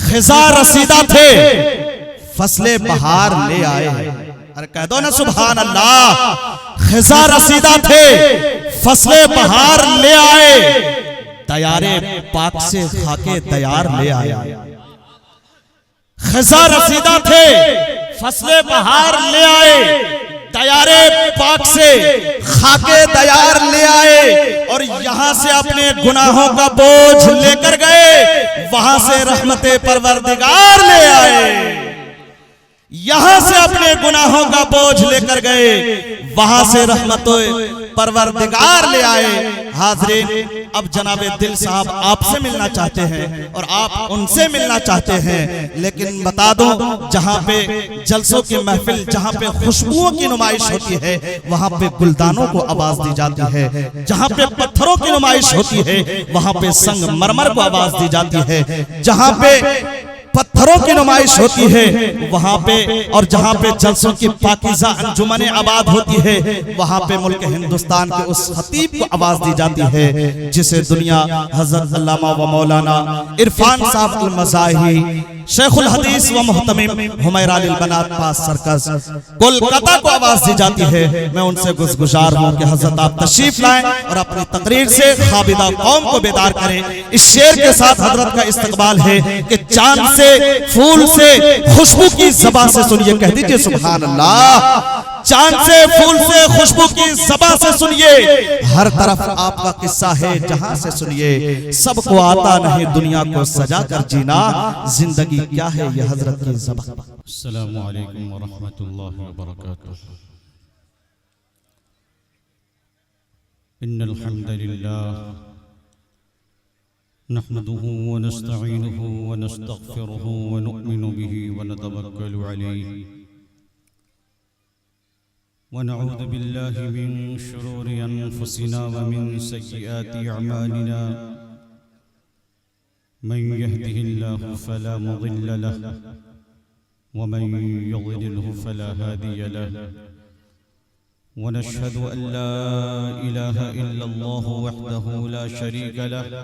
खिजा रसीदा थे फसले बहार ले आए। अरे कह दो ना सुभान अल्लाह। खिजा रसीदा थे फसले बहार ले आए, तैयारे पाक से खाके तैयार ले आए। खिजा रसीदा थे फसले बहार ले आए, तैयारे पाक से खाके तैयार ले आए, और यहां से अपने गुनाहों का बोझ लेकर गए, वहां से रहमते परवरदिगार ले आए। यहां से अपने गुनाहों का बोझ लेकर गए, वहां से रहमते परवरदिगार ले आए। हाज़रीन, अब जनाबे दिल साहब आपसे मिलना चाहते हैं और आप उनसे मिलना चाहते हैं, लेकिन बता दूं जहां पे जलसों की महफिल, जहां पे खुशबुओं की नुमाइश होती है, वहां पे गुलदानों को आवाज दी जाती है। जहां पे पत्थरों की नुमाइश होती है, वहां पे संगमरमर को आवाज दी जाती है। जहां पे पत्थरों की नुमाइश होती है वहां पे, और जहां पे जलसों की पाकीज़ा अंजुमने आबाद होती है, वहां पे मुल्क हिंदुस्तान के उस खतीब को आवाज दी जाती है जिसे दुनिया हजरत अल्लामा व मौलाना इरफान साहब अल मज़ाही शेखुल हदीस व मुहतमिम हुमैरा अल बनात पास सर्कस कोलकाता को आवाज दी जाती है। मैं उनसे गुज़ार हूं कि हजरत आप तशरीफ लाएं और अपनी तकरीर से खाबिदा कौम को बेदार करें। इस शेर के साथ हजरत का इस्तकबाल है कि चांद से, फूल से, खुशबू की ज़बान से सुनिए, कह दीजिए सुभान अल्लाह। चांद से, फूल से, खुशबू की ज़बान से सुनिए, हर तरफ आपका किस्सा है जहां से सुनिए। सबको आता नहीं दुनिया को सजा कर जीना, जिंदगी क्या है ये हजरत की ज़बान। अस्सलामु अलैकुम व रहमतुल्लाहि व बरकातुहू। इन्नल हम्दुलिल्लाह नहमदुहु व नस्तईनुहु व नस्तगफिरुहु व नु'मिनु बिही व नतवक्कलु अलैहि व नऊज़ु बिल्लाहि मिन शुरूरि अनफुसिना व मिन सय्यिआति अअमालिना। मन यहदिहिल्लाहु फला मुदिल्ल लहु व मन युद्लिल्हु फला हादिय लहु। व नशहदु अन ला इलाहा इल्लल्लाहु वहदहु ला शरीका लहु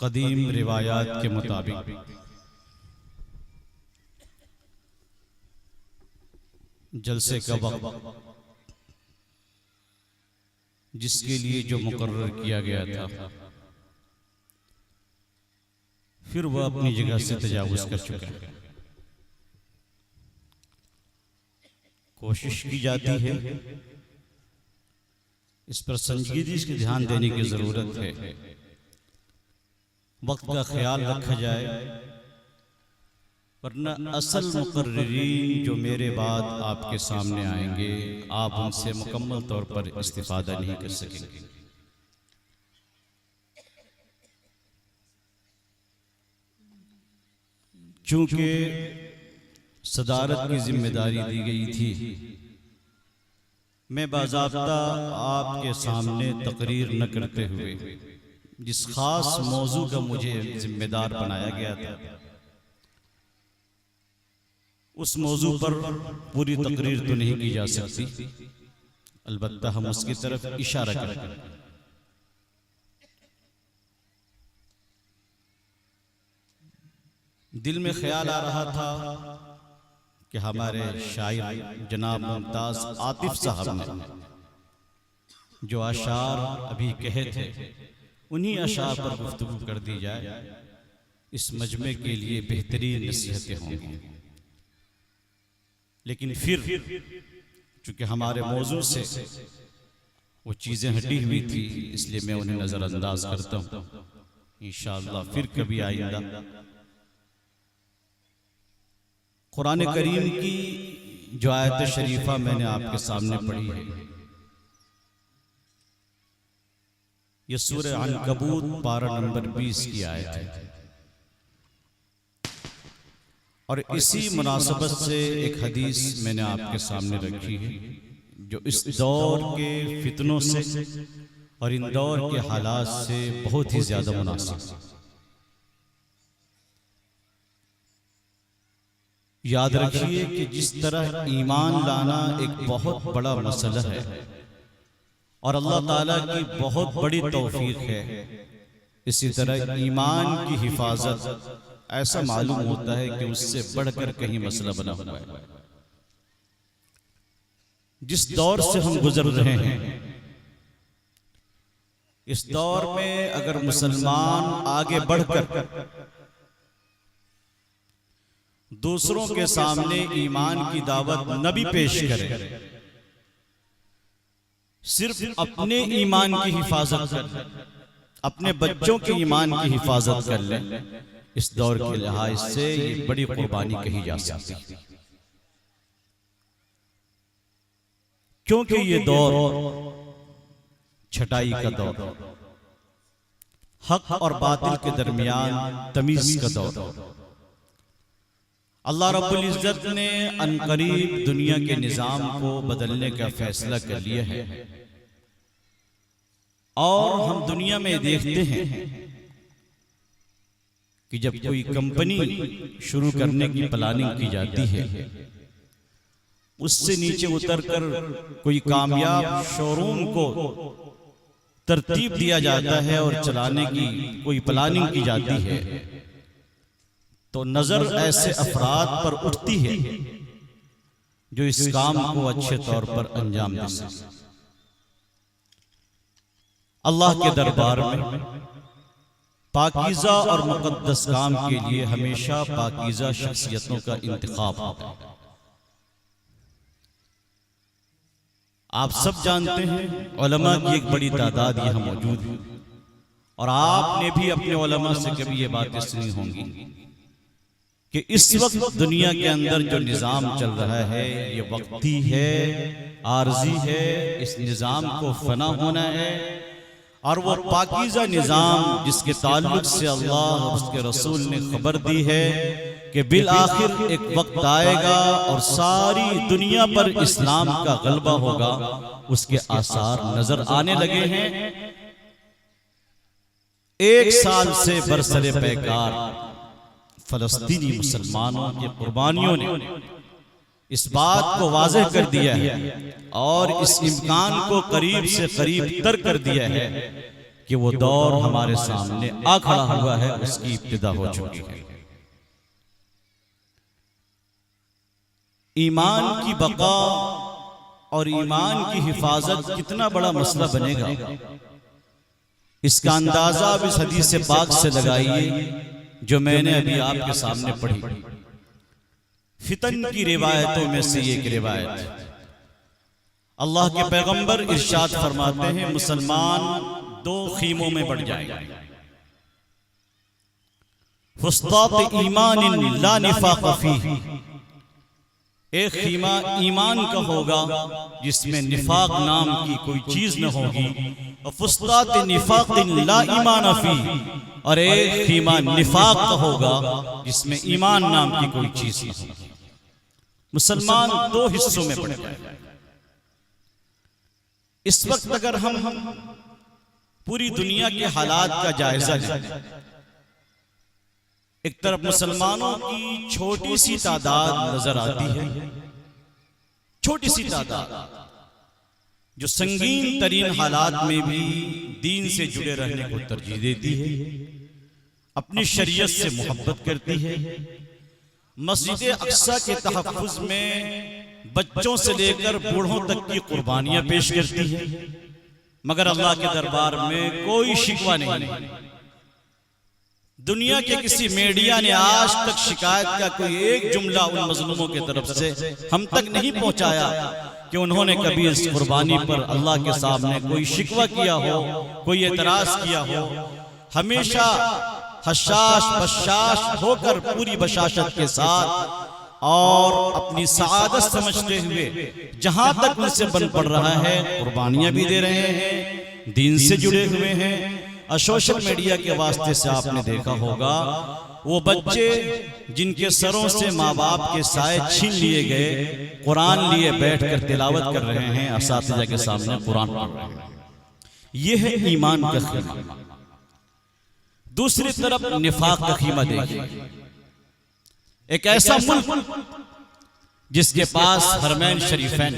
कदीम रिवायात के मुताबिक जलसे का वक्त जिसके लिए जो मुकर्रर किया गया था, फिर वह अपनी जगह से तजावुज़ कर चुका है। कोशिश की जाती है, इस पर संजीदगी से ध्यान देने की ज़रूरत है। वक्त का ख्याल रखा जाए, वरना असल मुकर्रिरीन जो मेरे बाद आपके सामने आएंगे, आप उनसे मुकम्मल तौर पर इस्तिफादा नहीं कर सकेंगे। चूंकि सदारत की जिम्मेदारी दी गई थी, मैं बाज़ाब्ता आपके सामने तकरीर न करते हुए जिस खास मौजू का मुझे जिम्मेदार बनाया गया था, उस मौजू पर पूरी तकरीर तो नहीं की जा सकती, अलबत्ता हम उसकी तरफ इशारा करें। दिल में ख्याल आ रहा था कि हमारे शायर जनाब मुमताज आतिफ साहब ने जो अशार अभी कहे थे, उन्हीं अशार पर गुफ्तगू कर दी जाए। इस मजमे के लिए बेहतरीन नसीहतें होंगी, लेकिन फिर चूंकि हमारे मौजू से वो चीज़ें हटी हुई थी, इसलिए मैं उन्हें नज़रअंदाज करता हूँ। इंशाअल्लाह फिर कभी आइंदा कुरान करीम की जो आयत शरीफा मैंने आपके सामने पढ़ी है, ये सूरह अनकबूत पारा नंबर 20 की आयत है। और इसी मुनासबत से एक हदीस मैंने आपके सामने रखी है, जो इस दौर के फितनों से और इन दौर के हालात से बहुत ही ज्यादा मुनासिब। याद रखिए कि जिस तरह ईमान लाना एक बहुत बड़ा मसला है और अल्लाह ताला की बहुत बड़ी तौफीक है, इसी तरह ईमान की हिफाजत ऐसा मालूम होता है कि उससे बढ़कर कहीं मसला बना हुआ है। जिस दौर से हम गुजर रहे हैं, इस दौर में अगर मुसलमान आगे बढ़कर दूसरों के सामने ईमान की दावत न भी पेश करे, सिर्फ अपने ईमान की हिफाजत कर, अपने बच्चों के ईमान की हिफाजत कर ले, इस दौर के लिहाज से ये बड़ी कुर्बानी कही जा सकती है। क्योंकि ये दौर छटाई का दौर, हक और बातिल के दरमियान तमीज का दौर। अल्लाह रब्बुल इज्जत ने अनकरीब दुनिया के निजाम को बदलने का फैसला कर लिया है। और हम दुनिया में देखते हैं कि जब कोई कंपनी शुरू करने की प्लानिंग की जाती है, उससे नीचे उतरकर कोई कामयाब शोरूम को तरतीब दिया जाता है और चलाने की कोई प्लानिंग की जाती है, तो नजर ऐसे अफराद पर उठती है जो इस काम को अच्छे तौर पर अंजाम दे सके। अल्लाह के दरबार में पाकीज़ा और मुक़द्दस काम के लिए हमेशा पाकीज़ा शख्सियतों का इंतखाब होता है। आप सब जानते हैं उलमा की एक बड़ी तादाद यहाँ मौजूद है, और आपने भी अपने उलमा से कभी ये बातें सुनी होंगी कि इस वक्त दुनिया के अंदर जो निज़ाम चल रहा है ये वक्ती है, आर्जी है, इस निज़ाम को फना होना है। और वो पाकीज़ा निज़ाम जिसके ताल्लुक से अल्लाह और उसके रसूल ने खबर दी है कि बिल आखिर एक वक्त आएगा और सारी दुनिया पर इस्लाम का गलबा होगा, उसके आसार नजर आने लगे हैं। 1 साल से बरसरे पैकार फलस्तीनी मुसलमानों की कुर्बानियों ने इस बात को वाज़ेह कर दिया है और इस इम्कान को करीब से करीब तर कर दिया है कि वो दौर हमारे सामने आ खड़ा हुआ है, उसकी इब्तिदा हो चुकी है। ईमान की बका और ईमान की हिफाजत कितना बड़ा मसला बनेगा, इसका अंदाजा अब इस हदीस पाक से लगाइए जो मैंने अभी आपके सामने पढ़ी। फितन की रिवायतों में से एक रिवायत, अल्लाह के पैगंबर इरशाद फरमाते हैं मुसलमान 2 खीमों में बढ़ जाएंगे, फुस्तात ईमान ला निफाक फीह, एक खीमा ईमान का होगा जिसमें निफाक नाम की कोई चीज न होगी, और फुस्तात निफाक ला ईमान फी, और एक खीमा निफाक का होगा जिसमें ईमान नाम की कोई चीज न होगी। मुसलमान दो हिस्सों में बंट गए। इस वक्त अगर हम पूरी दुनिया के हालात का जायजा लें, एक तरफ मुसलमानों की छोटी सी तादाद नजर आती है, छोटी सी तादाद जो संगीन तरीन हालात में भी दीन से जुड़े रहने को तरजीह देती है, अपनी शरीयत से मोहब्बत करती है, मस्जिद अक्सा के तहफ्फुज में बच्चों से लेकर बूढ़ों तक की कुर्बानियां पेश करती है, मगर अल्लाह के दरबार में कोई शिकवा नहीं। दुनिया के किसी मीडिया ने आज तक शिकायत का कोई एक जुमला उन मजलूमों की तरफ से हम तक नहीं पहुंचाया कि उन्होंने कभी इस कुर्बानी पर अल्लाह के सामने कोई शिकवा किया हो, कोई एतराज किया हो। हमेशा हशाश बशाश होकर पूरी बशाशत के साथ और अपनी सआदत समझते हुए जहां तक उनसे बन पड़ रहा है कुर्बानियां भी दे रहे हैं, दीन से जुड़े हुए हैं। और सोशल मीडिया के वास्ते से आपने देखा होगा वो बच्चे जिनके सरों से माँ बाप के साए छीन लिए गए, कुरान लिए बैठकर तिलावत कर रहे हैं, असातिज़ा के सामने कुरान पढ़ रहे हैं। यह है ईमान का खीमा। दूसरी तरफ निफाक का खीमा देखिए। एक ऐसा मुल्क जिसके पास हरमैन शरीफैन,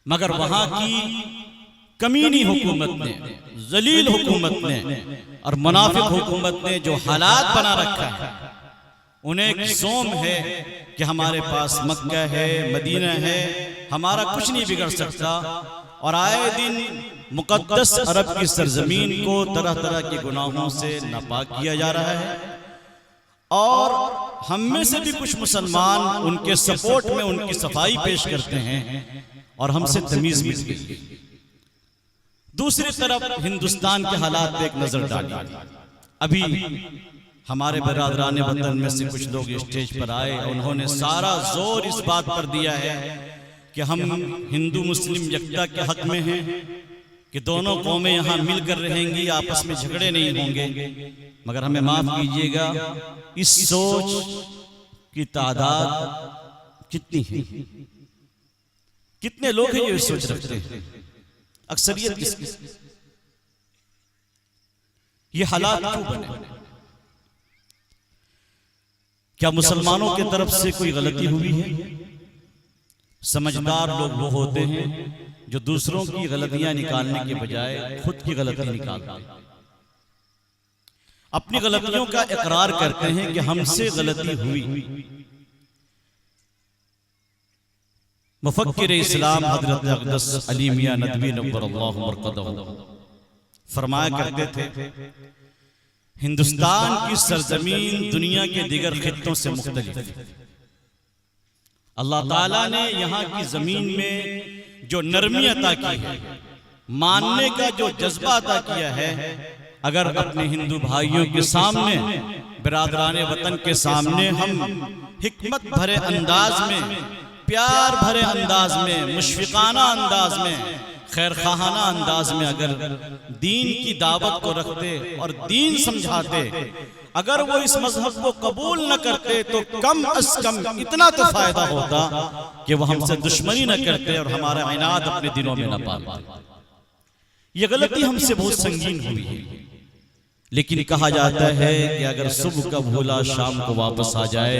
मगर वहां की कमीनी हुकूमत ने, जलील हुकूमत ने और मुनाफिक हुकूमत ने जो हालात बना रखा है, उन्हें एक ज़ोम है कि हमारे पास मक्का है, मदीना है, हमारा कुछ नहीं बिगड़ सकता। और आए दिन मुकद्दस अरब की सरजमीन को तरह तरह के गुनाहों से नापाक किया जा रहा है, और हम में से भी कुछ मुसलमान उनके सपोर्ट में उनकी सफाई पेश करते हैं, और हमसे तमीज मिट गई। दूसरी तरफ हिंदुस्तान के हालात पे एक नजर डालिए। अभी हमारे बरादरान वतन में से कुछ लोग स्टेज पर आए और उन्होंने सारा जोर इस बात पर दिया है कि हम हिंदू मुस्लिम यकता के हक में हैं, कि दोनों कौमें यहाँ मिलकर रहेंगी, आपस में झगड़े नहीं होंगे। मगर हमें माफ कीजिएगा, इस सोच की तादाद कितनी है? कितने लोग हैं जो इस सोच रखते हैं? अक्सरियत किसकी? ये हालात क्यों बने? क्या मुसलमानों की तरफ से कोई गलती हुई है? समझदार लोग वो होते हैं जो दूसरों की गलतियां निकालने के बजाय खुद की गलती निकालते हैं, अपनी गलतियों का इकरार करते हैं कि हमसे गलती हुई। मुफक्किर इस्लाम हजरत अक़दस अली मियां नदवी नव्वरल्लाहु मरक़दहू फरमाया करते थे, हिंदुस्तान की सरजमीन दुनिया के दिगर खित्तों से मुख्तलिफ है। अल्लाह ताला ने यहाँ की जमीन में जो नरमी अता की है, मानने का जो जज्बा अता किया है, अगर अपने हिंदू भाइयों के सामने, बिरादराने वतन के सामने हम हिकमत भरे अंदाज में, प्यार भरे अंदाज में, मुशफ़िक़ाना अंदाज में, खैर खाहाना अंदाज में अगर दीन की दावत को रखते और दीन समझाते, अगर वो इस मजहब को कबूल न करते तो कम अज कम इतना तो फायदा होता कि वो हमसे दुश्मनी न करते और हमारा इनाद अपने दिलों में न पालते। ये गलती हमसे बहुत संगीन हुई है, लेकिन कहा जाता है कि अगर सुबह का भूला शाम को वापस आ जाए,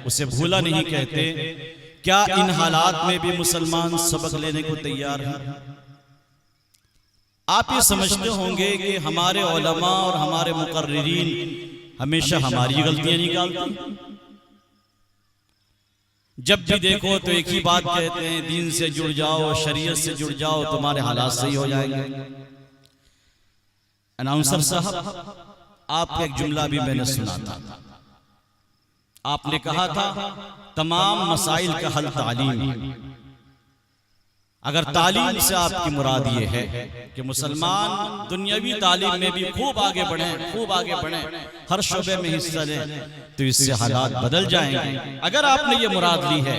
उसे भूला नहीं कहते। क्या इन हालात में भी मुसलमान सबक लेने को तैयार हैं? आप ये समझते होंगे कि हमारे उलमा और हमारे मुकर्रिरीन हमेशा हमारी गलतियां निकालते, जब भी देखो तो एक ही बात कहते हैं, दीन से जुड़ जाओ, शरीयत से जुड़ जाओ, तुम्हारे हालात सही हो जाएंगे। अनाउंसर साहब, आपका एक जुमला भी मैंने सुना था। आपने कहा था तमाम मसाइल का हल तालीम। अगर तालीम से आपकी मुराद ये है कि मुसलमान दुनियावी तालीम में भी खूब आगे बढ़ें, हर शोबे में हिस्सा लें, तो इससे हालात बदल जाएंगे। अगर आपने ये मुराद ली है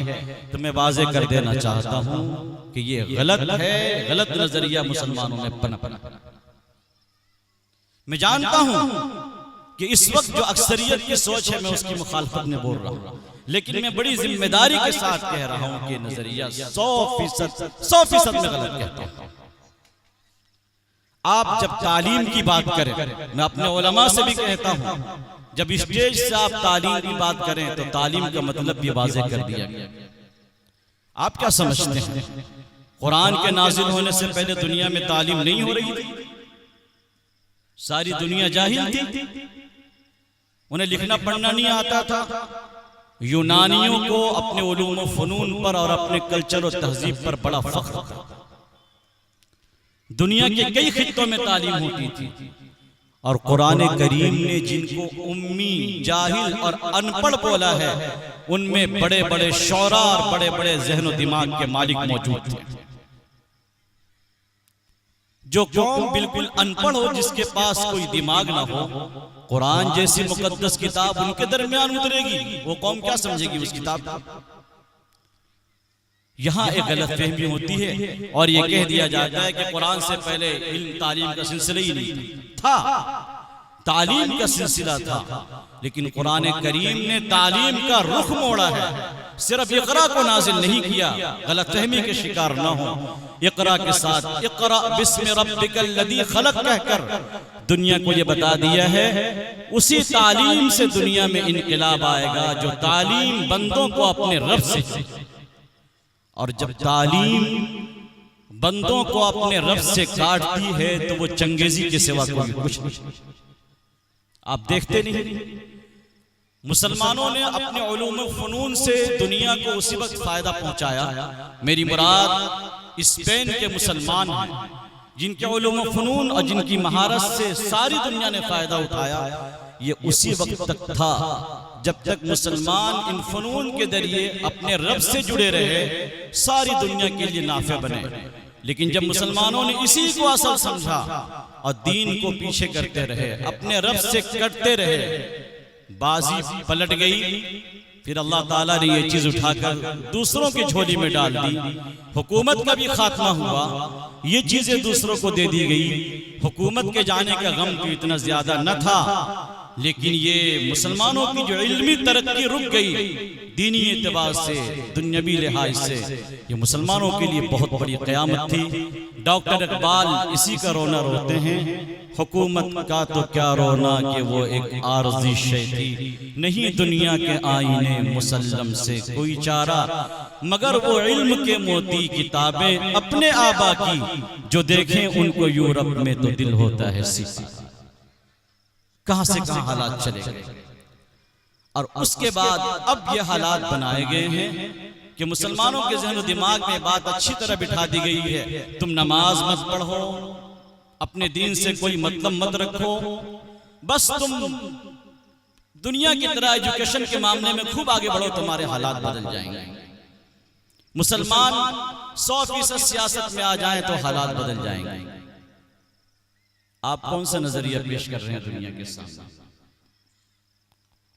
तो मैं वाज़ेह कर देना चाहता हूँ कि ये गलत है, गलत नजरिया मुसलमानों में पनपा। मैं जानता हूँ कि इस वक्त जो अक्सरियत की सोच है मैं उसकी मुखालफत में बोल रहा हूँ, लेकिन मैं बड़ी जिम्मेदारी के साथ कह रहा हूं कि नजरिया 100% में गलत कहता हूं। आप जब तालीम की बात करें, मैं अपने उलमा से भी कहता हूं, जब स्टेज से आप तालीम की बात करें तो तालीम का मतलब भी वाज़ेह कर दिया गया। आप क्या समझते हैं, कुरान के नाजिल होने से पहले दुनिया में तालीम नहीं हो रही थी? सारी दुनिया जाहिल थी, उन्हें लिखना पढ़ना नहीं आता था। यूनानियों को अपने उलूम व फनून पर और अपने कल्चर और तहजीब पर बड़ा फख्र था। दुनिया के कई खित्तों में तालीम होती थी और कुरान करीम ने जिनको उम्मी, जाहिल और अनपढ़ बोला है, उनमें बड़े बड़े शौरा और बड़े बड़े ज़हन व दिमाग के मालिक मौजूद थे। जो कौम बिल्कुल अनपढ़ हो, जिसके पास कोई दिमाग ना हो, कुरान जैसी मुकद्दस किताब उनके दरमियान उतरेगी, वो कौम क्या समझेगी उस किताब को? यहाँ एक गलतफहमी होती है और ये कह दिया जाता है कि कुरान से पहले इल्म तालीम का सिलसिला ही नहीं था। तालीम का सिलसिला था, लेकिन कुरान करीम ने तालीम का रुख मोड़ा है। सिर्फ इक़रा को नाजिल नहीं किया, गलतफहमी के शिकार ना हो। इक़रा के साथ इक़रा बिस्मि रब्बिकल लज़ी खलक़ कहकर दुनिया को ये बता दिया है। उसी तालीम से दुनिया में इनकलाब आएगा जो तालीम बंदों को अपने रब से, और जब तालीम बंदों को अपने रब से काटती है तो वो चंगेजी के सिवा कोई कुछ नहीं। आप देखते नहीं, मुसलमानों ने अपने उलूम फनून से दुनिया को उसी वक्त फायदा पहुंचाया। मेरी मुराद स्पेन के मुसलमान हैं, जिनके उलूम फनून और जिनकी महारत से सारी दुनिया ने फायदा उठाया। ये उसी वक्त तक था जब तक मुसलमान इन फनून के जरिए अपने रब से जुड़े रहे, सारी दुनिया के लिए नाफे बने। लेकिन जब मुसलमानों ने इसी को असल समझा और दीन को पीछे करते रहे, अपने रब से कटते रहे, बाजी पलट गई। फिर अल्लाह ताला ने ये चीज उठाकर दूसरों की झोली में डाल दी। हुकूमत का भी खात्मा हुआ, ये चीजें दूसरों को दे दी गई। हुकूमत के जाने का गम तो इतना ज्यादा न था, लेकिन ये मुसलमानों की जो इल्मी तरक्की रुक गई दीनी एतबार से, दुनियावी लिहाज से, ये मुसलमानों के लिए बहुत बड़ी क़यामत थी। डॉक्टर इकबाल इसी का रोना रोते हैं, हुकूमत का तो क्या रोना कि वो एक आरज़ी शै थी, नहीं दुनिया के आईने मुसल्लम से कोई चारा, मगर वो इल्म के मोती किताबें अपने आबा की, जो देखें उनको यूरोप में तो दिल होता है सीसा। कहां से कहां हालात चले गए, और उसके बाद अब ये हालात बनाए गए हैं कि मुसलमानों के ज़हन दिमाग में बात अच्छी तरह बिठा दी गई है, तुम नमाज मत पढ़ो, अपने दीन से कोई मतलब मत रखो, बस तुम दुनिया की तरह एजुकेशन के मामले में खूब आगे बढ़ो, तुम्हारे हालात बदल जाएंगे। मुसलमान 100% सियासत में आ जाए तो हालात बदल जाएंगे। आप कौन सा नजरिया पेश कर रहे हैं दुनिया के सामने?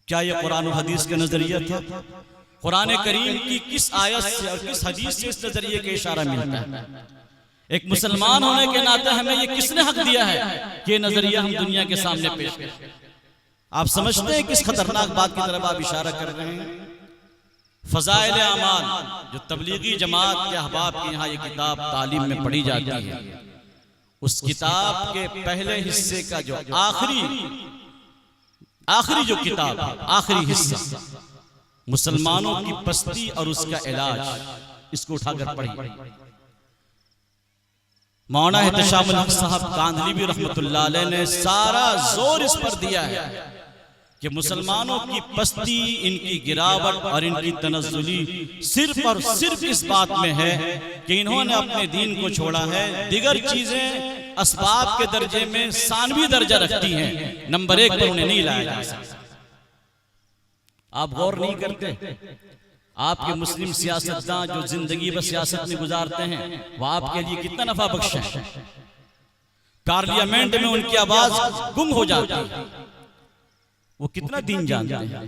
क्या यह कुरान और हदीस का नजरिया था? कुरान करीम की किस आयत से और किस हदीस से इस नजरिए का इशारा मिलता है? एक मुसलमान होने के नाते हमें ये किसने हक दिया है कि ये नजरिया हम दुनिया के सामने पेश करें? आप समझते हैं किस खतरनाक बात की तरफ आप इशारा कर रहे हैं? फजाइल अमाल, जो तबलीगी जमात के अहबाब के यहाँ ये किताब तालीम में पढ़ी जाती है, उस किताब के पहले हिस्से का जो आखिरी जो किताब, आखिरी हिस्सा, मुसलमानों की पस्ती और उसका इलाज, इसको उठाकर पढ़िए। मौलाना एहतशामुल हक साहब कांदहली रहमतुल्लाह अलैह ने सारा जोर इस पर दिया है कि मुसलमानों की पस्ती, इनकी गिरावट और इनकी तनज़्ज़ुली सिर्फ और सिर्फ इस बात में है कि इन्होंने अपने दीन को छोड़ा है। दिगर चीजें असबाब के दर्जे में सानवी दर्जा रखती हैं, नंबर 1 पर उन्हें नहीं लाया जा सकता। आप गौर नहीं करते, आपके मुस्लिम सियासतदान जो जिंदगी बस सियासत में गुजारते हैं वह आपके लिए कितना नफा बख्श है। पार्लियामेंट में उनकी आवाज गुम हो जाती है, वो कितना दीन जानते हैं,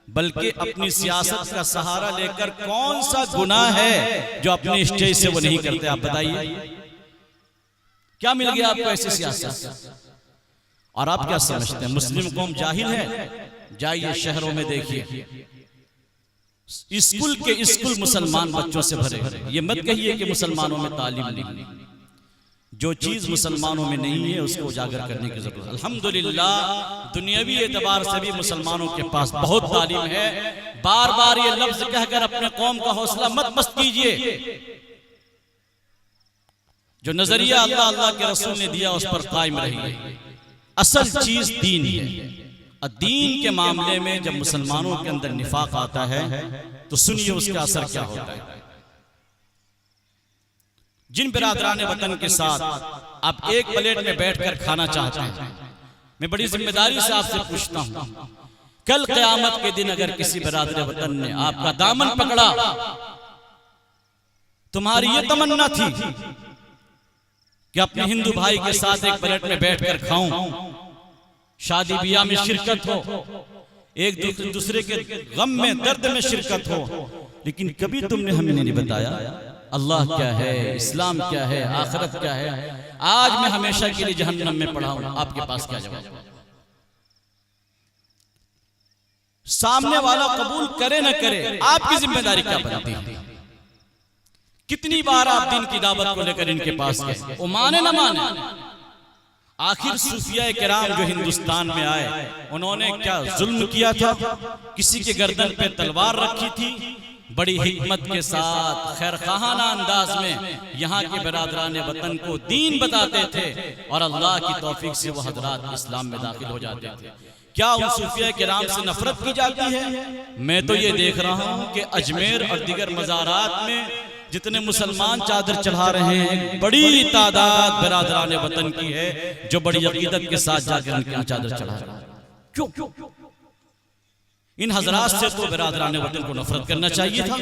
बल्कि अपनी सियासत का सहारा लेकर कौन सा गुनाह है जो अपने स्टेज से वो नहीं करते। आप बताइए क्या मिल गया आपको ऐसी सियासत? और आप क्या समझते हैं मुस्लिम कौम जाहिल है? जाइए शहरों में देखिए, स्कूल के स्कूल मुसलमान बच्चों से भरे। ये मत कहिए कि मुसलमानों में तालीम नहीं। जो चीज मुसलमानों में नहीं है उसको उजागर करने की जरूरत है। अल्हम्दुलिल्लाह दुनियावी एतबार से भी मुसलमानों के पास बहुत तालीम है। बार बार ये लफ्ज कहकर अपने कौम का हौसला मत मस्त कीजिए। जो नजरिया अल्लाह अल्लाह के रसूल ने दिया उस पर कायम रहिए। असल चीज दीन है। और दीन के मामले में जब मुसलमानों के अंदर निफाक आता है तो सुनिए उसका असर क्या होता है। जिन बिरादरान वतन के साथ आप एक प्लेट में बैठकर खाना चाहते हैं, मैं बड़ी जिम्मेदारी से आपसे पूछता हूं, कल क़यामत के दिन अगर किसी बिरादर वतन ने आपका दामन पकड़ा, तुम्हारी ये तमन्ना थी कि अपने हिंदू भाई के साथ एक प्लेट में बैठकर खाऊं, शादी ब्याह में शिरकत हो, एक दूसरे के गम में दर्द में शिरकत हो, लेकिन कभी तुमने हमें नहीं बताया अल्लाह क्या है, इस्लाम क्या है, आखिरत क्या है। आज मैं हमेशा के लिए जहन्नम में पड़ा हूं। आपके पास क्या जवाब? सामने वाला कबूल करे न करे आपकी जिम्मेदारी क्या बनती है? कितनी बार आप दिन की दावत को लेकर इनके पास गए, वो माने न माने। आखिर सूफिया किराम जो हिंदुस्तान में आए उन्होंने क्या जुल्म किया था? किसी के गर्दन पे तलवार रखी थी, बड़ी हिकमत के साथ खैरखाना अंदाज में यहाँ के बिरादरान वतन को दीन बताते थे और अल्लाह की तौफीक से वो हजरात इस्लाम में दाखिल हो जाते थे। क्या उन सूफिया किराम से नफरत की जाती है? मैं तो ये देख रहा हूँ कि अजमेर और दीगर मज़ारात में जितने मुसलमान चादर चढ़ा रहे हैं, एक बड़ी तादाद बिरादरान वतन की है जो बड़ी अकीदत के साथ जाकर उनके चादर चढ़ा रहे हैं। क्यों? इन हजरात से तो बिरादरान वतन को नफरत करना चाहिए था।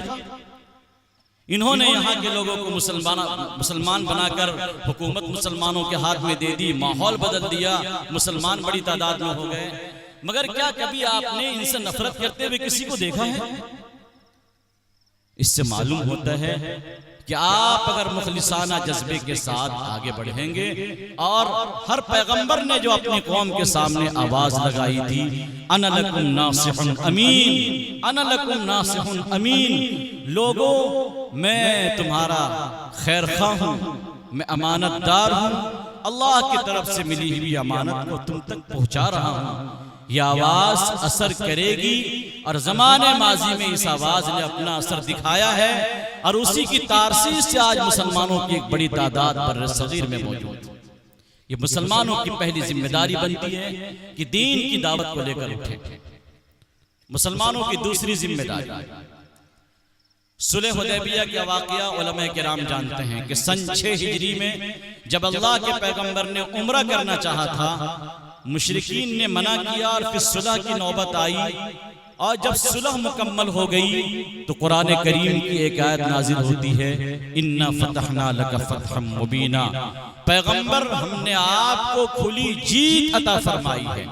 इन्होंने यहाँ के लोगों को मुसलमान बनाकर हुकूमत मुसलमानों के हाथ में दे दी, माहौल बदल दिया, मुसलमान बड़ी तादाद में हो गए। मगर क्या कभी आपने इनसे नफरत करते हुए किसी को देखा है? इससे मालूम होता है कि आप अगर मुखलिसाना जज्बे के साथ आगे बढ़ेंगे, और हर पैगंबर ने जो अपनी कौम के सामने आवाज लगाई थी, अना लकुम नासिहुन अमीन, अना लकुम नासिहुन अमीन, लोगों मैं तुम्हारा खैरख्वाह हूं, मैं अमानतदार हूं, अल्लाह की तरफ से मिली हुई अमानत को तुम तक पहुंचा रहा हूं। यह आवाज असर करेगी और जमाने माजी में इस आवाज ने अपना असर दिखाया है और उसी की तारसीर से आज मुसलमानों की एक बड़ी तादाद पर सगीर में मौजूद है। ये मुसलमानों की पहली जिम्मेदारी बनती है कि दीन की दावत को लेकर उठे। मुसलमानों की दूसरी जिम्मेदारी, सुलह हुदैबिया का वाक़या उलमा किराम जानते हैं कि सन 6 हिजरी में जब अल्लाह के पैगंबर ने उम्रा करना चाहा था, मुशरिकीन ने मना किया और फिर सुलह की नौबत आई, और जब सुलह मुकम्मल हो गई तो कुरान करीम की एक आयत नाजिल होती है, इन्ना फतहना लका फतहम मुबीना, पैगंबर हमने आपको खुली जीत अता फरमाई है।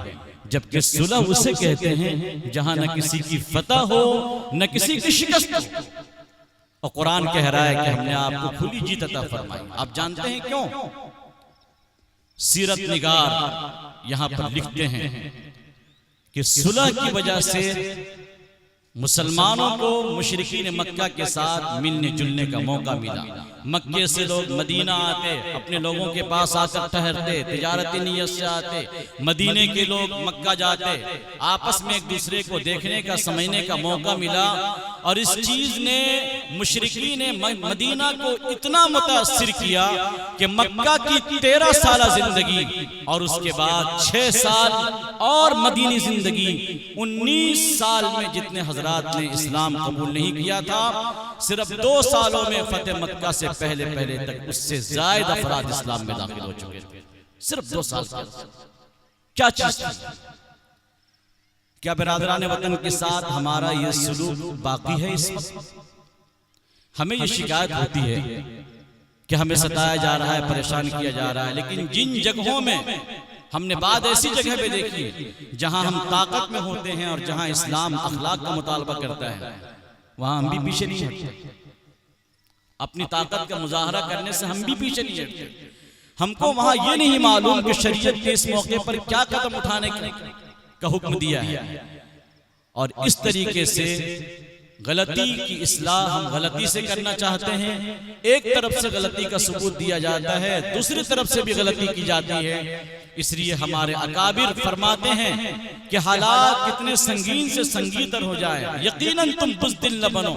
जबकि सुलह उसे कहते हैं जहां न किसी की फतह हो न किसी की शिकस्त हो, और कुरान कह रहा है कि हमने आपको खुली जीत अता फरमाई। आप जानते हैं क्यों? सीरत निगार यहां पर लिखते हैं कि सुलह की वजह से मुसलमानों को मुशरिकीन मक्का के साथ मिलने जुलने का मौका मिला। मक्के से लोग मदीना आते, अपने लोगों के पास आकर ठहरते, तिजारती नियत से आते, मदीने के लोग मक्का जाते, आपस में एक दूसरे को देखने का समझने का मौका मिला। और इस चीज ने मुशरिकीन ने मदीना को इतना मुतासिर किया कि मक्का की 13 साल जिंदगी और उसके बाद 6 साल और मदीनी जिंदगी, 19 साल में जितने हजरात ने इस्लाम कबूल नहीं किया था, सिर्फ 2 सालों में फतेह मक्का से पहले पहले तक उससे ज्यादा अफराद इस्लाम में दाखिल हो चुके थे। सिर्फ 2 साल के। क्या चीज थी? क्या बिरादरान वतन के साथ हमारा ये सलूक बाकी है? इस वक्त हमें ये शिकायत होती है कि हमें सताया जा रहा है, परेशान किया जा रहा है, लेकिन जिन जगहों में हमने बात ऐसी जगह पे देखी है जहां हम ताकत में होते हैं और जहां इस्लाम अखलाक का मुतालबा करता है, वहां हम भी पीछे नहीं हटते। अपनी ताकत का मुजाहरा करने से हम भी पीछे नहीं हटते। हमको वहां ये नहीं मालूम कि शरीयत के इस मौके पर क्या कदम उठाने का हुक्म दिया है, और इस तरीके से गलती की इस्लाह हम गलती से करना चाहते हैं। एक तरफ से गलती का सबूत दिया जाता है, दूसरी तरफ से भी गलती की जाती है। इसलिए हमारे अकाबिर फरमाते हैं कि हालात कितने संगीन से संगीतर हो जाए, यकीनन तुम बुज़दिल न बनो,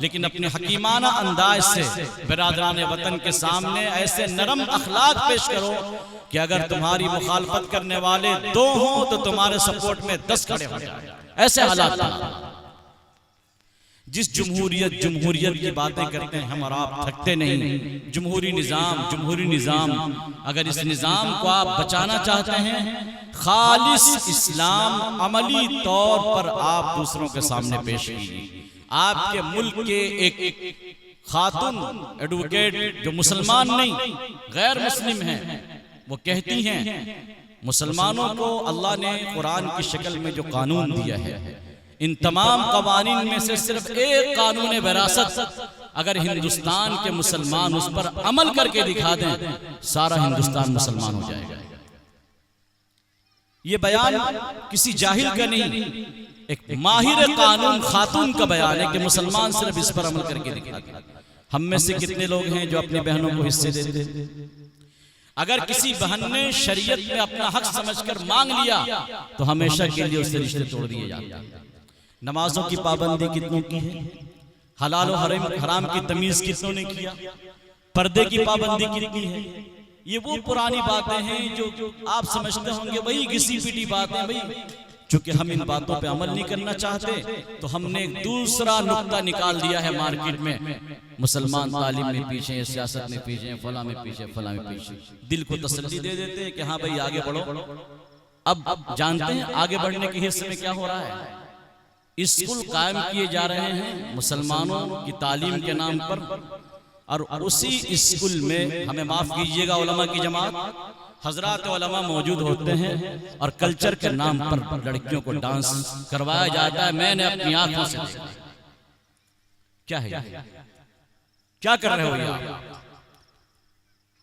लेकिन अपने हकीमाना अंदाज से बिरादरान वतन के सामने ऐसे नरम अखलाक पेश करो कि अगर तुम्हारी मुखालफत करने वाले 2 हों तो तुम्हारे सपोर्ट में 10 खड़े हो जाए। ऐसे हालात। जिस जमहूरियत की बातें करते हैं हम और आप थकते नहीं। जमहूरी निज़ाम, अगर इस निज़ाम को आप बचाना चाहते हैं, खालिस इस्लाम अमली तौर पर आप दूसरों के सामने पेश कीजिए। आपके मुल्क के एक खातून एडवोकेट जो मुसलमान नहीं गैर मुस्लिम हैं, वो कहती हैं मुसलमानों को अल्लाह ने कुरान की शक्ल में जो कानून दिया है, इन तमाम कवानीन में से सिर्फ एक कानून विरासत अगर हिंदुस्तान के मुसलमान उस पर अमल करके दिखा दें, सारा हिंदुस्तान मुसलमान हो जाएगा। ये बयान किसी जाहिल का नहीं, एक माहिर कानून खातून का बयान है कि मुसलमान सिर्फ इस पर अमल करके दिखा दें। हम में से कितने लोग हैं जो अपनी बहनों को हिस्से देते? अगर किसी बहन ने शरीयत में अपना हक समझकर मांग लिया तो हमेशा के लिए उससे रिश्ते तोड़ दिए जाते हैं। नमाजों की पाबंदी कितनों की है? हलाल और हराम की तमीज कितनों ने किया? पर्दे की पाबंदी कितनी है? ये वो पुरानी बातें हैं जो आप समझते होंगे वही घिसी पिटी बातें भाई। चूंकि हम इन बातों पे अमल नहीं करना चाहते तो हमने एक दूसरा नुक्ता निकाल दिया है मार्केट में। मुसलमान तालीम में पीछे हैं, सियासत में पीछे हैं, फला में पीछे, फला में पीछे। दिल को तसल्ली दे देते हैं कि हाँ भाई आगे बढ़ो। अब जानते हैं आगे बढ़ने के हिस्से में क्या हो रहा है? स्कूल कायम किए जा रहे हैं मुसलमानों की तालीम के नाम पर, और उसी स्कूल में हमें माफ कीजिएगा उलमा की जमात, हजरात उलमा मौजूद होते हैं और कल्चर के नाम पर लड़कियों को डांस करवाया जाता है। मैंने अपनी आंखों से देखा। क्या है? क्या कर रहे हो यार?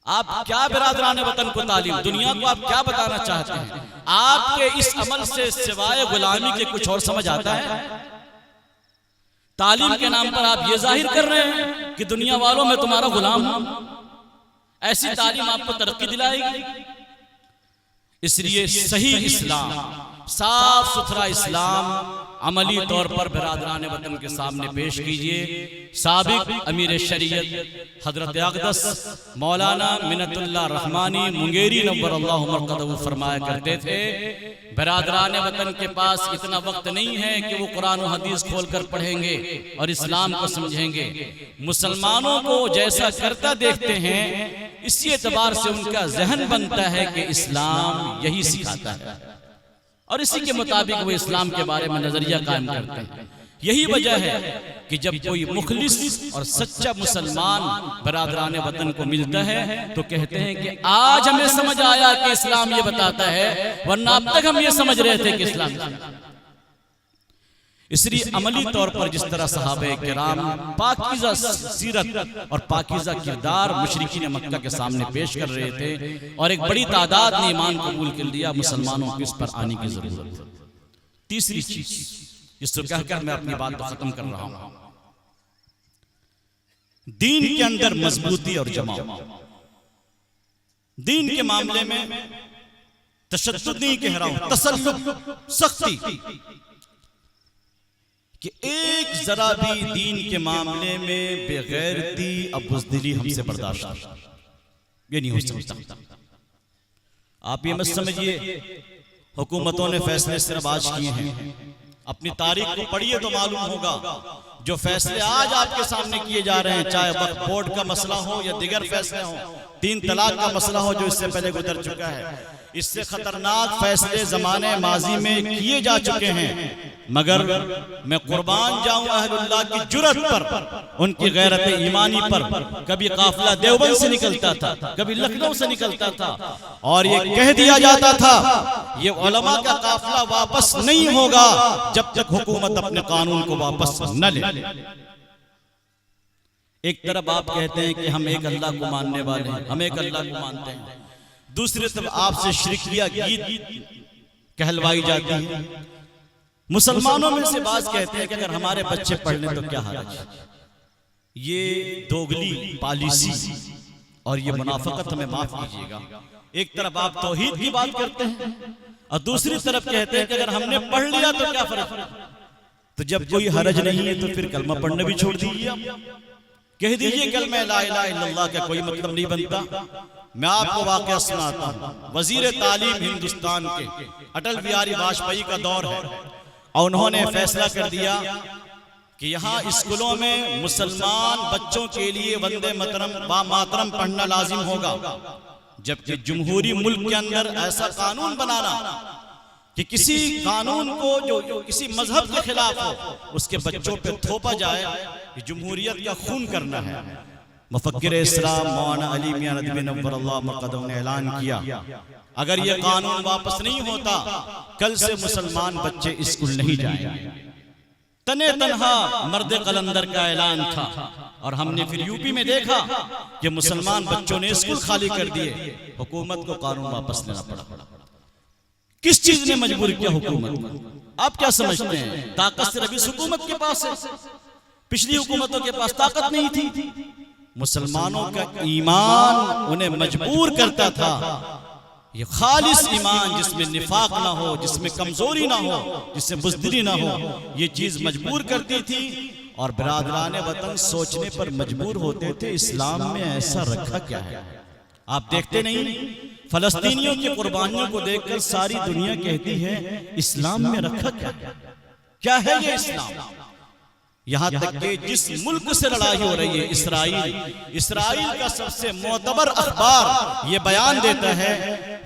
आप क्या बिरादरान वतन को तालीम, दुनिया को आप क्या बताना चाहते हैं? आपके इस अमल से सिवाय गुलामी के कुछ और समझ आता है? तालीम के नाम पर आप ये जाहिर कर रहे हैं कि दुनिया वालों में तुम्हारा गुलाम हूं। ऐसी तालीम आपको तरक्की दिलाएगी? इसलिए सही इस्लाम, साफ सुथरा इस्लाम अमली तौर पर बिरादरान वतन के सामने पेश कीजिए। साबिक अमीर शरीयत हजरत अक़दस मौलाना मिन्नतुल्लाह रहमानी मुंगेरी नव्वरल्लाहु मरक़दहू फरमाया करते थे, बिरादरान वतन के पास इतना वक्त नहीं है कि वो कुरान और हदीस खोलकर पढ़ेंगे और इस्लाम को समझेंगे। मुसलमानों को जैसा करता देखते हैं इसी एतबार से उनका जहन बनता है कि इस्लाम यही सिखाता है और इसी के मुताबिक वो इस्लाम के बारे में नजरिया कायम करते हैं। यही वजह है कि जब कोई मुखलिस और सच्चा मुसलमान बिरादरान वतन को मिलता है तो कहते हैं कि आज हमें समझ आया कि इस्लाम ये बताता है, वरना अब तक हम ये समझ रहे थे कि इस्लाम। इसलिए अमली तौर पर जिस तरह सहाबे किराम पाकीज़ा सीरत और पाकीज़ा किरदार मुशरिकीन मक्का के सामने पेश कर रहे थे और एक बड़ी तादाद ने ईमान कबूल कर लिया, मुसलमानों को इस पर आने की जरूरत है। तीसरी चीज जिसको कहकर मैं अपनी बात को खत्म कर रहा हूं, दीन के अंदर मजबूती और जमाव। दीन के मामले में तशद्दुद नहीं कह रहा हूं, तसल्लुब, सख्ती, कि एक जरा भी दीन के मामले में बेगैरती और बुज़दिली हमसे बर्दाश्त ये नहीं हो सकता। आप ये मत समझिए हुकूमतों ने फैसले सिर्फ आज किए हैं, अपनी तारीख को पढ़िए तो मालूम होगा जो फैसले आज आपके सामने किए जा रहे हैं, चाहे वक्फ बोर्ड का मसला हो या दिगर फैसले हो, तीन तलाक का मसला हो जो इससे पहले गुजर चुका है। इससे खतरनाक फैसले जमाने माजी में किए जा चुके हैं, मगर मैं कुर्बान जाऊं अहलुल्लाह की जुर्रत पर, उनकी गैरत ईमानी पर। कभी काफिला देवबंद से निकलता था, कभी लखनऊ से निकलता था, और ये कह दिया जाता था ये उलमा का काफिला वापस नहीं होगा जब तक हुकूमत अपने कानून को वापस न ले। एक तरफ आप कहते हैं कि हम एक अल्लाह को मानने वाले हैं, हम एक अल्लाह को मानते हैं, दूसरी तरफ आपसे शिरकिया गीत कहलवाई जाती है। मुसलमानों में से बात कहते हैं कि अगर हमारे बच्चे पढ़ लें तो क्या हर्ज है। ये दोगली पॉलिसी और ये मुनाफकत हमें माफ कीजिएगा। एक तरफ आप तौहीद की बात करते हैं और दूसरी तरफ कहते हैं कि अगर हमने पढ़ लिया तो क्या फर्क। तो जब कोई हर्ज नहीं है तो फिर कलमा पढ़ना भी छोड़ दीजिए, कह दीजिए कलमा ला इलाहा इल्लल्लाह का कोई मतलब नहीं बनता। मैं आपको वाकया सुनाता हूँ। वजीर तालीम हिंदुस्तान के अटल बिहारी वाजपेयी का दौर है और उन्होंने फैसला कर दिया कि यहाँ स्कूलों में मुसलमान बच्चों के लिए वंदे मातरम पढ़ना लाजिम होगा, जबकि जमहूरी मुल्क के अंदर ऐसा कानून बनाना कि किसी कानून को जो किसी मजहब के खिलाफ हो उसके बच्चों पे थोपा जाए, कि जमहूरियत का खून करना है। मुफक्किर इस्लाम मौलाना अली मियां नदवी नव्वरल्लाहु मक़दम ने ऐलान किया अगर ये कानून वापस नहीं होता कल से मुसलमान बच्चे स्कूल नहीं जाएंगे। तने तनहा मर्द कलंदर का ऐलान था और हमने फिर यूपी में देखा कि मुसलमान बच्चों ने स्कूल खाली कर दिए, हुकूमत को कानून वापस लेना पड़ा। किस चीज ने मजबूर किया हुकूमत को? आप क्या समझते हैं? ताकत सिर्फ इस हुकूमत के पास है, पिछली हुकूमतों के पास ताकत नहीं थी। मुसलमानों का ईमान उन्हें मजबूर करता था, ये खालिस ईमान जिसमें निफाक ना हो, जिसमें कमजोरी ना हो, जिसमें बुज़दिली ना हो, ये चीज मजबूर करती थी। और बिरादराने वतन सोचने पर मजबूर होते थे इस्लाम में ऐसा रखा क्या है। आप देखते नहीं फलस्तीनियों की कुर्बानियों को देखकर सारी दुनिया कहती है इस्लाम में रखा क्या है ये इस्लाम। यहाँ तक कि जिस मुल्क से लड़ाई हो रही है इसराइल का सबसे मोतबर अखबार ये बयान देता है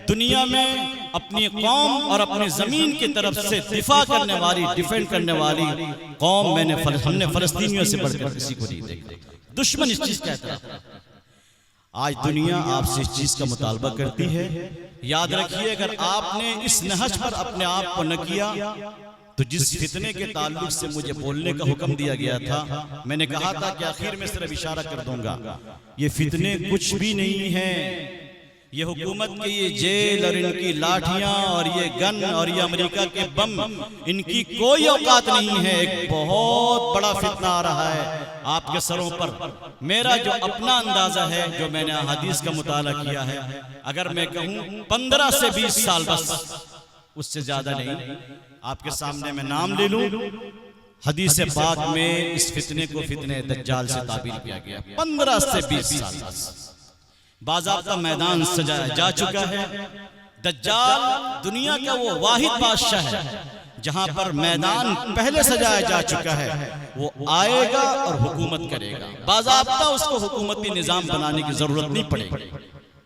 दुनिया में अपनी कौम और अपनी जमीन की तरफ से दिफा करने वाली, डिफेंड करने वाली कौम हमने फलस्तीनियों से बढ़कर किसी को नहीं देखा। दुश्मन इस चीज कहता है। आज दुनिया आपसे इस चीज का मुतालबा करती है। याद रखिए अगर आपने इस नहज पर अपने आप को न किया तो जिस फितने के ताल्लुक से मुझे बोलने का हुक्म दिया गया था, मैंने कहा था कि आखिर में सिर्फ इशारा कर दूंगा, ये फितने कुछ भी नहीं है। ये हुकूमत की ये जेल और इनकी लाठियां और ये गन और ये अमेरिका के बम, इनकी कोई औकात नहीं है। एक बहुत बड़ा फितना आ रहा है आपके सरों पर। मेरा जो अपना अंदाजा है, जो मैंने हदीस का मुताला किया है, अगर मैं कहूँ 15 से 20 साल, बस उससे ज्यादा नहीं। आपके सामने मैं नाम ले लूं, हदीस पाक में इस फितने को फितने दज्जाल से ताबीर किया गया। 15 से 20 साल बाज़ाब्ता मैदान सजाया जा चुका है। दज्जाल दुनिया का वो वाहिद बादशाह है जहां पर मैदान पहले सजाया जा चुका है। वो आएगा और हुकूमत करेगा। बाज़ाब्ता उसको हुकूमती निजाम बनाने की जरूरत नहीं पड़ेगी,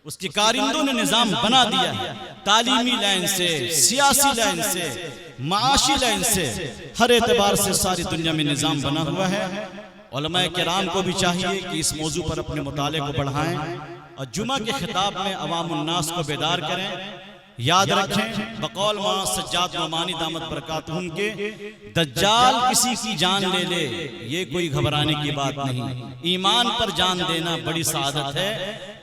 उसकी कारिंदों ने निजाम बना दिया है। तालीमी लाइन से, सियासी लाइन से, माशी लाइन से, हर एतबार से सारी दुनिया में निजाम बना हुआ है। उलमाए किराम को भी चाहिए कि इस मौजू पर अपने मुताले को बढ़ाएं और जुमा के खिताब में अवामुन नास को बेदार करें। याद रखें बकौल मौलाना सज्जाद नोमानी दामत बरकातुहू के, दज्जाल किसी की जान ले ले ये कोई घबराने की बात नहीं, ईमान पर जान देना बड़ी सादत है।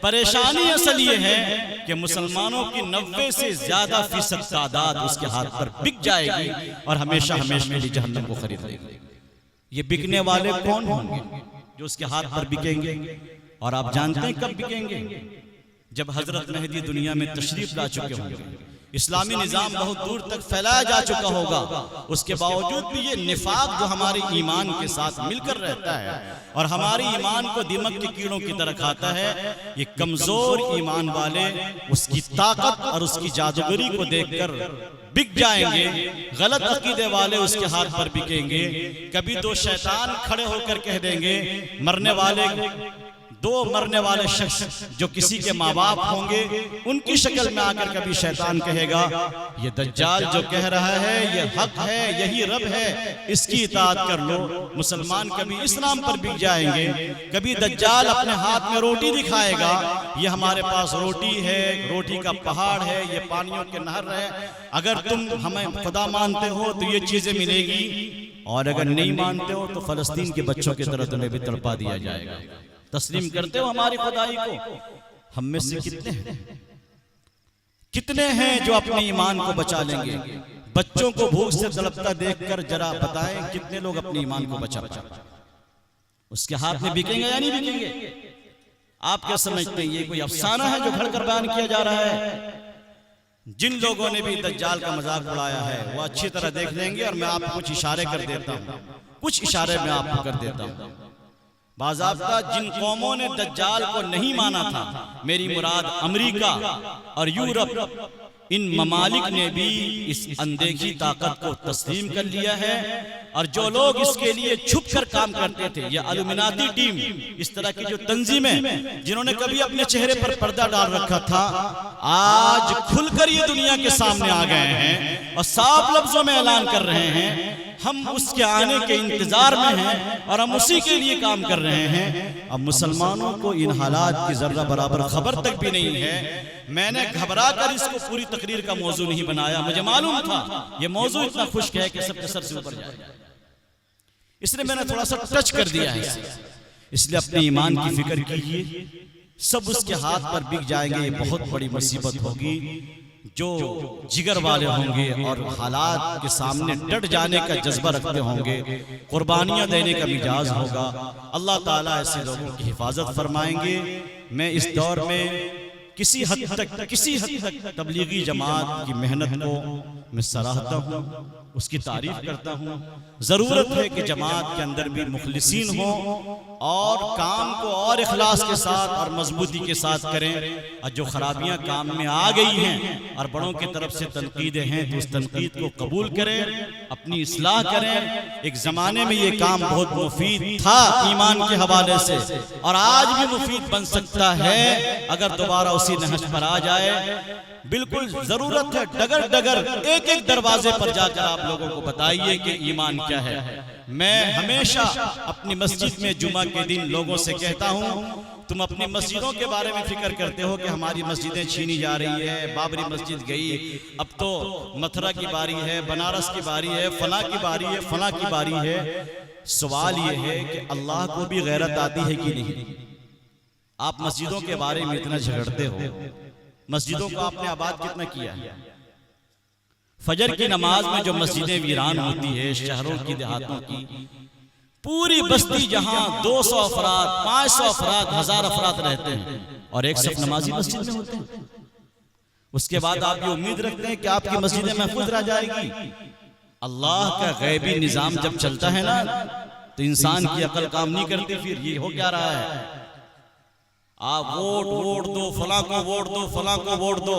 परेशानी असल ये है कि मुसलमानों की 90 से ज्यादा फीसद तादाद उसके हाथ पर बिक जाएगी और हमेशा हमेशा के लिए जहन्नम को खरीद लेगी। ये बिकने वाले कौन होंगे जो उसके हाथ पर बिकेंगे? और आप जानते हैं कब बिकेंगे? जब हजरत मेहदी दुनिया में तशरीफ ला चुके होंगे, इस्लामी निजाम बहुत दूर तक फैलाया जा चुका होगा। उसके बावजूद भी ये निफाक जो हमारे ईमान के साथ मिलकर रहता है और हमारे ईमान को दिमक के कीड़ों की तरह खाता है, ये कमजोर ईमान वाले उसकी ताकत और उसकी जादूगरी को देखकर बिक जाएंगे। गलत अकीदे वाले उसके हाथ पर बिकेंगे। कभी दो शैतान खड़े होकर कह देंगे मरने वाले दो मरने वाले शख्स जो किसी के माँ बाप होंगे, उनकी शक्ल में आकर कभी शैतान कहेगा ये दज्जाल जो कह रहा है ये हक है, यही रब है, इसकी इताअत कर लो। मुसलमान कभी इस नाम पर बिक जाएंगे। कभी दज्जाल अपने हाथ में रोटी दिखाएगा, ये हमारे पास रोटी है, रोटी का पहाड़ है, ये पानियों के नहर है, अगर तुम हमें खुदा मानते हो तो ये चीजें मिलेगी, और अगर नहीं मानते हो तो फलस्तीन के बच्चों की तरह तुम्हें भी तड़पा दिया जाएगा। तस्लीम करते हो हमारी खुदाई को? हम में से कितने हैं जो अपने ईमान को बचा लेंगे? बच्चों को भूख से तड़पता देखकर जरा बताएं कितने लोग अपने ईमान को बचा उसके हाथ में बिकेंगे या नहीं बिकेंगे? आप क्या समझते हैं ये कोई अफसाना है जो घर कर बयान किया जा रहा है? जिन लोगों ने भी दज्जाल का मजाक उड़ाया है वो अच्छी तरह देख लेंगे, और मैं आपको कुछ इशारे कर देता हूँ, कुछ इशारे मैं आपको कर देता हूँ। बाज़ाब्ता जिन कौमों ने दज्जाल को नहीं माना था, मेरी मुराद अमेरिका और यूरोप, इन ममालिक ने भी इस अनदेखी ताकत को तस्लीम कर लिया है। और जो लोग इसके लिए छुप कर काम करते थे, ये इल्यूमिनाती टीम, इस तरह की जो तंजीमें जिन्होंने कभी अपने चेहरे पर पर्दा डाल रखा था, आज खुलकर ये दुनिया के सामने आ गए हैं और साफ लफ्जों में ऐलान कर रहे हैं हम उसके आने के इंतजार में हैं और हम उसी के लिए काम कर रहे हैं। अब मुसलमानों को इन हालात की जर्रा बराबर खबर तक भी नहीं है। मैंने घबरा कर इसको पूरी तकरीर का मौजू नहीं बनाया, मुझे मालूम था ये मौजू इतना खुश्क है कि सबके सर से ऊपर जाएगा, इसलिए मैंने थोड़ा सा टच कर दिया है। इसलिए अपने ईमान की फिक्र कीजिए, सब उसके हाथ पर बिक जाएंगे, ये बहुत बड़ी मुसीबत होगी। जो जिगर वाले होंगे और हालात के सामने डट जाने का जज्बा रखते होंगे, कुर्बानियां देने का मिजाज होगा, अल्लाह ताला ऐसे लोगों की हिफाजत फरमाएंगे। मैं इस दौर में किसी हद तक तबलीगी जमात की मेहनत को मैं सराहता हूँ, उसकी तारीफ करता हूँ। जरूरत है कि जमात के अंदर भी मुखलिसीन हो और काम को और इखलास के साथ और मजबूती के साथ करें। और जो खराबियां काम में आ गई हैं और बड़ों की तरफ से तनकीदें हैं तो उस तनकीद को कबूल करें, अपनी इस्लाह करें। एक जमाने में ये काम बहुत मुफीद था ईमान के हवाले से, और आज भी मुफीद बन सकता है अगर दोबारा उसी नहज पर आ जाए। बिल्कुल जरूरत है डगर डगर एक एक दरवाजे पर जाकर आप लोगों को बताइए कि ईमान क्या है। मैं हमेशा अपनी मस्जिद में जुमा के दिन लोगों से कहता हूँ, तुम अपनी मस्जिदों के बारे में फिक्र करते हो कि हमारी मस्जिदें छीनी जा रही है, बाबरी मस्जिद गई, अब तो मथुरा की बारी है, बनारस की बारी है, फला की बारी है, फला की बारी है। सवाल ये है कि अल्लाह को भी गैरत आती है कि नहीं? आप मस्जिदों के बारे में इतना झगड़ते हो, मस्जिदों को आपने आबाद कितना किया है? फजर की नमाज में जो मस्जिदें वीरान होती है, शहरों की, देहातों की, पूरी बस्ती जहां 200 अफराद, 500 अफराद, 1000 अफराद रहते हैं और एक सफ नमाजी मस्जिद में होते हैं, उसके बाद आप ये उम्मीद रखते हैं कि आपकी मस्जिदें महफूज रह जाएगी? अल्लाह का गैबी निजाम जब चलता है ना तो इंसान की अकल काम नहीं करती। फिर ये हो क्या रहा है? आप वोट दो, फला को वोट दो, फला को वोट दो,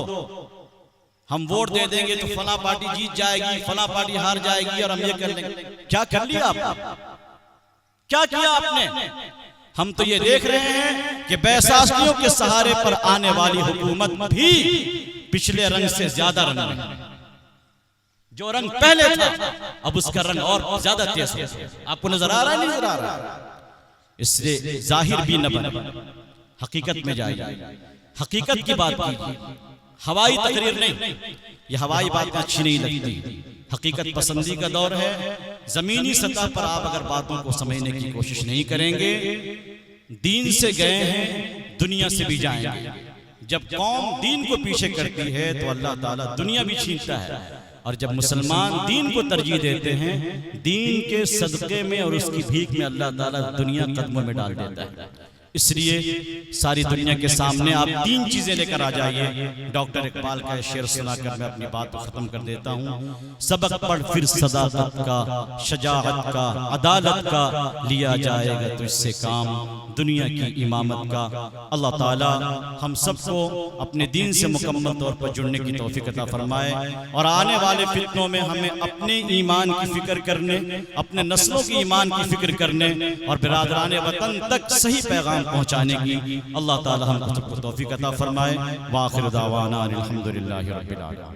हम वोट दे देंगे तो फला पार्टी जीत जाएगी, फला पार्टी हार जाएगी, और हम ये कर लेंगे। क्या कर लिया आपने? क्या किया आपने? हम तो ये देख रहे हैं कि बैसाखियों के सहारे पर आने वाली हुकूमत भी पिछले रंग से ज्यादा रंग में, जो रंग पहले था अब उसका रंग और ज्यादा तेज है। आपको नजर आ रहा है? नहीं नजर आ रहा? इसलिए जाहिर भी न बने, हकीकत में जाइए, हकीकत की बात कीजिए, हवाई तकरीर नहीं। ये हवाई बातें अच्छी नहीं लगती, हकीकत पसंदी का दौर है। जमीनी सतह पर आप अगर बातों को समझने की कोशिश नहीं करेंगे, दीन से गए हैं दुनिया से भी जाएंगे। जब कौम दीन को पीछे करती है तो अल्लाह ताला दुनिया भी छीनता है, और जब मुसलमान दीन को तरजीह देते हैं, दीन के सदक़े में और उसकी भीख में अल्लाह ताला दुनिया कदमों में डाल देता है। इसलिए सारी दुनिया के सामने आप 3 चीजें लेकर आ जाइए। डॉक्टर इकबाल का शेर सुनाकर मैं अपनी बात को खत्म कर देता हूँ। सबक पढ़ फिर सदाकत का, शजाअत का, अदालत का, लिया जाएगा तुझसे काम, दुनिया की इमामत का। अल्लाह ताला हम सबको अपने दीन से मुकम्मल तौर पर जुड़ने की तौफीक अता फरमाए और आने वाले फितनों में हमें अपने ईमान की फिक्र करने, अपने नस्लों की ईमान की फिक्र करने और बिरादरान वतन तक सही पैगाम पहुँचाने की अल्लाह ताला हम सबको तौफीक अता फरमाए। वाखिर दावाना अल्हम्दुलिल्लाहि रब्बिल आलमीन।